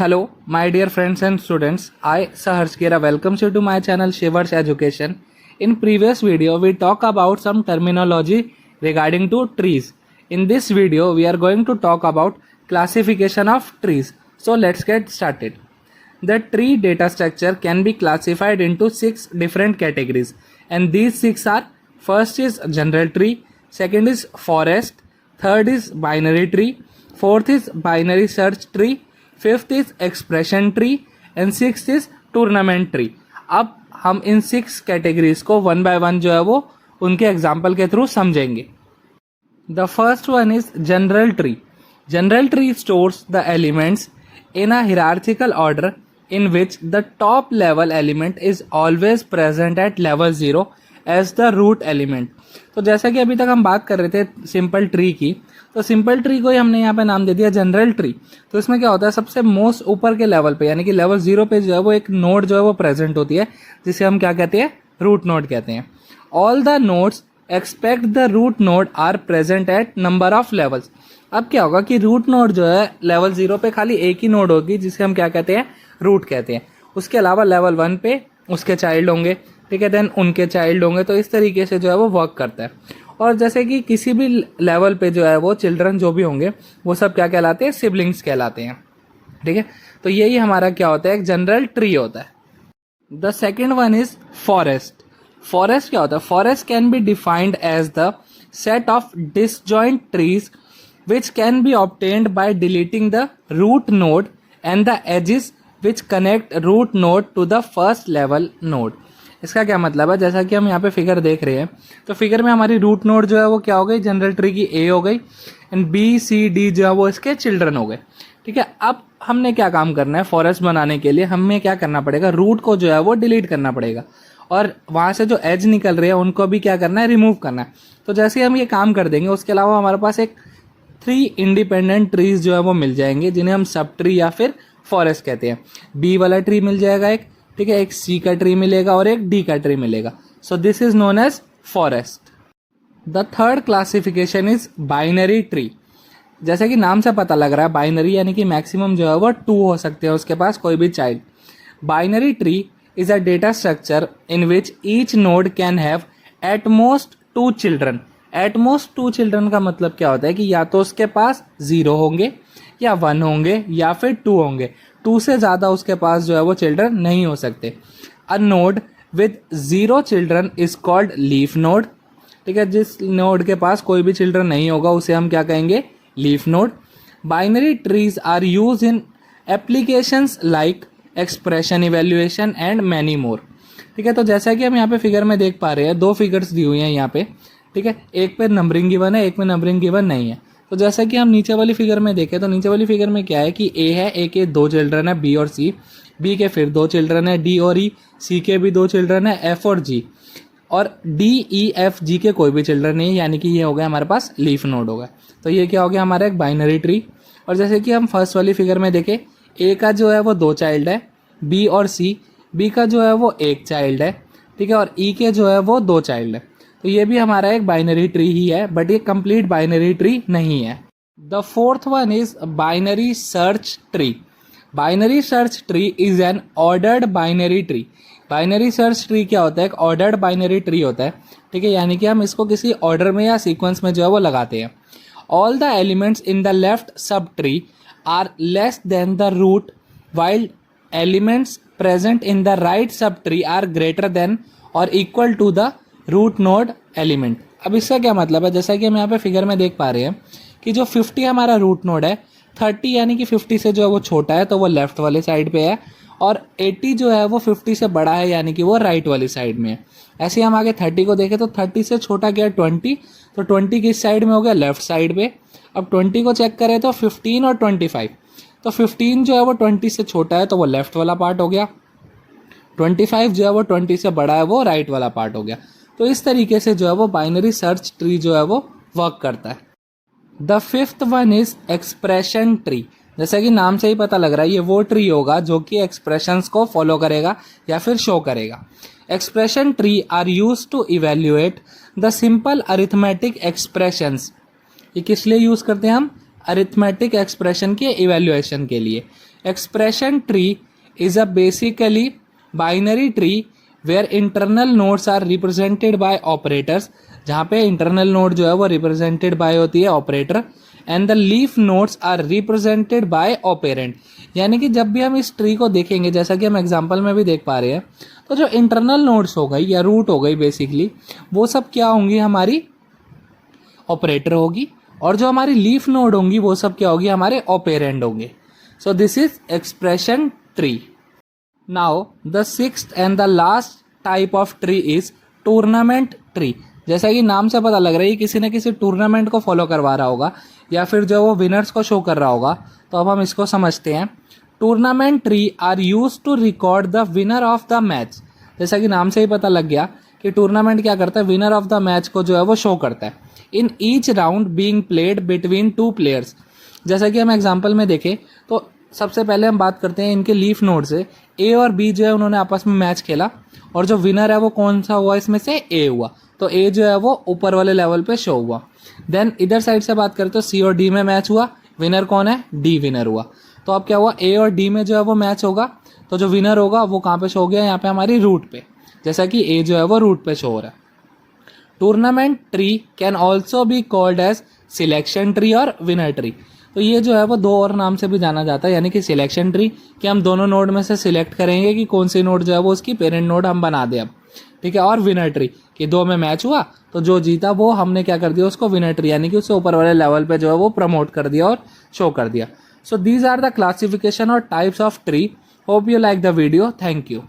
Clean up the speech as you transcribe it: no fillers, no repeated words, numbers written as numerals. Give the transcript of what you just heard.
Hello, my dear friends and students. I, Saharsh Kera, welcomes you to my channel Shivar's Education. In previous video, we talk about some terminology regarding to trees. In this video, we are going to talk about classification of trees. So let's get started. The tree data structure can be classified into 6 different categories, and these 6 are: first is general tree, second is forest, third is binary tree, fourth is binary search tree, fifth is expression tree and sixth is tournament tree. अब हम इन 6 categories को one by one जो है वो उनके example के through समझेंगे. The first one is general tree. General tree stores the elements in a hierarchical order in which the top level element is always present at level 0 as the root element. तो जैसा कि अभी तक हम बात कर रहे थे सिंपल ट्री की, तो सिंपल ट्री को ही हमने यहाँ पे नाम दे दिया जनरल ट्री. तो इसमें क्या होता है, सबसे मोस्ट ऊपर के लेवल पे यानी कि लेवल 0 पे जो है वो एक नोड जो है वो प्रेजेंट होती है, जिसे हम क्या कहते हैं, रूट नोड कहते हैं. All the nodes expect the root node are present at number of levels. अब क्या होगा कि रूट नोड जो है लेवल 0 पे खाली एक ही नोड होगी, जिसे हम क्या कहते हैं, रूट कहते हैं. उसके अलावा लेवल 1 पे उसके चाइल्ड होंगे, ठीक है, देन उनके चाइल्ड होंगे. तो इस तरीके से जो है वो वर्क करता है. और जैसे कि किसी भी लेवल पे जो है वो चिल्ड्रन जो भी होंगे वो सब क्या कहलाते हैं, सिबलिंग्स कहलाते हैं. ठीक है, तो यही हमारा क्या होता है, एक जनरल ट्री होता है. The second one is forest. Forest क्या होता है, forest can be defined as the set of disjoint trees which can be obtained by deleting the root node and the edges which connect root node to the first level node. इसका क्या मतलब है, जैसा कि हम यहाँ पे figure देख रहे हैं, तो फिगर में हमारी रूट नोड जो है वो क्या हो गई, जनरल ट्री की ए हो गई, एंड बी सी डी जो है वो इसके चिल्ड्रन हो गए. ठीक है, अब हमने क्या काम करना है, फॉरेस्ट बनाने के लिए हमें क्या करना पड़ेगा, रूट को जो है वो डिलीट करना पड़ेगा, और वहाँ से जो एज निकल रहे हैं उनको भी क्या करना है, रिमूव करना है. तो जैसे हम ये काम कर देंगे, उसके अलावा हमारे पास एक 3 इंडिपेंडेंट ट्रीज जो है वो मिल जाएंगे, जिन्हें हम सब ट्री या फिर फॉरेस्ट कहते हैं. बी वाला ट्री मिल जाएगा एक, ठीक है, एक सी का ट्री मिलेगा और एक डी का ट्री मिलेगा. So this is known as forest. The third classification is binary tree. जैसे कि नाम से पता लग रहा है, बाइनरी यानी कि मैक्सिमम जो है वो 2 हो सकते हैं उसके पास कोई भी child. Binary tree is a data structure in which each node can have at most 2 children. At most 2 children का मतलब क्या होता है कि या तो उसके पास 0 होंगे या 1 होंगे या फिर 2 होंगे. 2 से ज़्यादा उसके पास जो है वो चिल्ड्रन नहीं हो सकते. A node with 0 children is called leaf node. ठीक है, जिस नोड के पास कोई भी चिल्ड्रन नहीं होगा उसे हम क्या कहेंगे, leaf node. Binary trees are use in applications like expression evaluation and many more. ठीक है, तो जैसा कि हम यहाँ पे फिगर में देख पा रहे हैं, 2 फिगर्स दी हुई हैं यहाँ पे. ठीक है, एक पे नंबरिंग गिवन है, एक में नंबरिंग गिवन नहीं है. तो जैसा कि हम नीचे वाली फिगर में देखें, तो नीचे वाली फिगर में क्या है कि ए है, ए के 2 चिल्ड्रन है, बी और सी, बी के फिर 2 चिल्ड्रन है, डी और ई, सी के भी 2 चिल्ड्रन है, एफ और जी, और डी ई एफ जी के कोई भी चिल्ड्रन नहीं है, यानी कि ये हो गया हमारे पास लीफ नोड होगा. तो ये क्या हो गया, हमारा एक बाइनरी ट्री. और जैसे कि हम फर्स्ट वाली फिगर में देखें, ए का जो है वो 2 चाइल्ड है, बी और सी, बी का जो है वो 1 चाइल्ड है, ठीक है, और ई के जो है वो 2 चाइल्ड है. तो ये भी हमारा एक बाइनरी ट्री ही है, बट ये कंप्लीट बाइनरी ट्री नहीं है. The fourth one is binary search tree. Binary search tree is an ordered binary tree. Binary search tree क्या होता है, एक ऑर्डर्ड बाइनरी ट्री होता है. ठीक है, यानी कि हम इसको किसी ऑर्डर में या सीक्वेंस में जो है वो लगाते हैं. All the elements in the left sub tree are less than the root, while elements present in the right sub tree are greater than or equal to the root node element. अब इसका क्या मतलब है, जैसा कि हम यहाँ पे फिगर में देख पा रहे हैं कि जो 50 हमारा रूट नोड है, 30 यानी कि 50 से जो है वो छोटा है तो वो लेफ्ट वाले साइड पे है, और 80 जो है वो 50 से बड़ा है यानी कि वो राइट वाली साइड में है. ऐसे ही हम आगे 30 को देखें तो 30 से छोटा क्या है, 20, तो 20 किस साइड में हो गया, लेफ्ट साइड पे. अब 20 को चेक करें तो 15 और 25, तो 15 जो है वो 20 से छोटा है तो वो लेफ्ट वाला पार्ट हो गया, 25 जो है वो 20 से बड़ा है वो राइट वाला पार्ट हो गया. तो इस तरीके से जो है वो बाइनरी सर्च ट्री जो है वो वर्क करता है. The fifth one is expression tree. जैसा कि नाम से ही पता लग रहा है, ये वो ट्री होगा जो कि एक्सप्रेशंस को फॉलो करेगा या फिर शो करेगा. Expression tree are use to evaluate the simple arithmetic expressions. ये किस लिए यूज करते हैं हम, अरिथमेटिक एक्सप्रेशन के इवेल्युएशन के लिए. expression tree is a basically binary tree where internal nodes are represented by operators, जहाँ पे internal node जो है वो represented by होती है operator and the leaf nodes are represented by operand. यानी कि जब भी हम इस ट्री को देखेंगे, जैसा कि हम एग्जाम्पल में भी देख पा रहे हैं, तो जो इंटरनल नोड्स हो गई या रूट हो गई बेसिकली, वो सब क्या होंगी, हमारी ऑपरेटर होगी, और जो हमारी लीफ नोड होंगी वो सब क्या होगी, हमारे ऑपेरेंड होंगे. सो this is expression tree. Now the sixth and the last type of tree is tournament tree. जैसा कि नाम से पता लग रहा है किसी न किसी टूर्नामेंट को फॉलो करवा रहा होगा या फिर जो वो विनर्स को शो कर रहा होगा. तो अब हम इसको समझते हैं. Tournament tree are use to record the winner of the match. जैसा कि नाम से ही पता लग गया कि टूर्नामेंट क्या करता है, विनर ऑफ द मैच को जो है वो शो करता है. In each round being played between two players. जैसा कि हम एग्जाम्पल में देखें तो सबसे पहले हम बात करते हैं इनके लीफ नोड से. ए और बी जो है उन्होंने आपस में मैच खेला और जो विनर है वो कौन सा हुआ, इसमें से ए हुआ. तो ए जो है वो ऊपर वाले लेवल पे शो हुआ. देन इधर साइड से बात करें तो सी और डी में मैच हुआ. विनर कौन है, डी विनर हुआ. तो अब क्या हुआ, ए और डी में जो है वो मैच होगा, तो जो विनर होगा वो कहाँ पे शो हो गया, यहाँ पे हमारी रूट पे. जैसा कि ए जो है वो रूट पे शो हो रहा है. Tournament tree can also be called as selection tree और विनर ट्री. तो ये जो है वो दो और नाम से भी जाना जाता है, यानी कि सिलेक्शन ट्री कि हम दोनों नोड में से सिलेक्ट करेंगे कि कौन सी नोड जो है वो उसकी पेरेंट नोड हम बना दें अब, ठीक है. और विनर ट्री कि दो में मैच हुआ तो जो जीता वो हमने क्या कर दिया, उसको विनर ट्री यानी कि उससे ऊपर वाले लेवल पे जो है वो प्रमोट कर दिया और शो कर दिया. So these are the classification or types of tree. Hope you like the video. Thank you.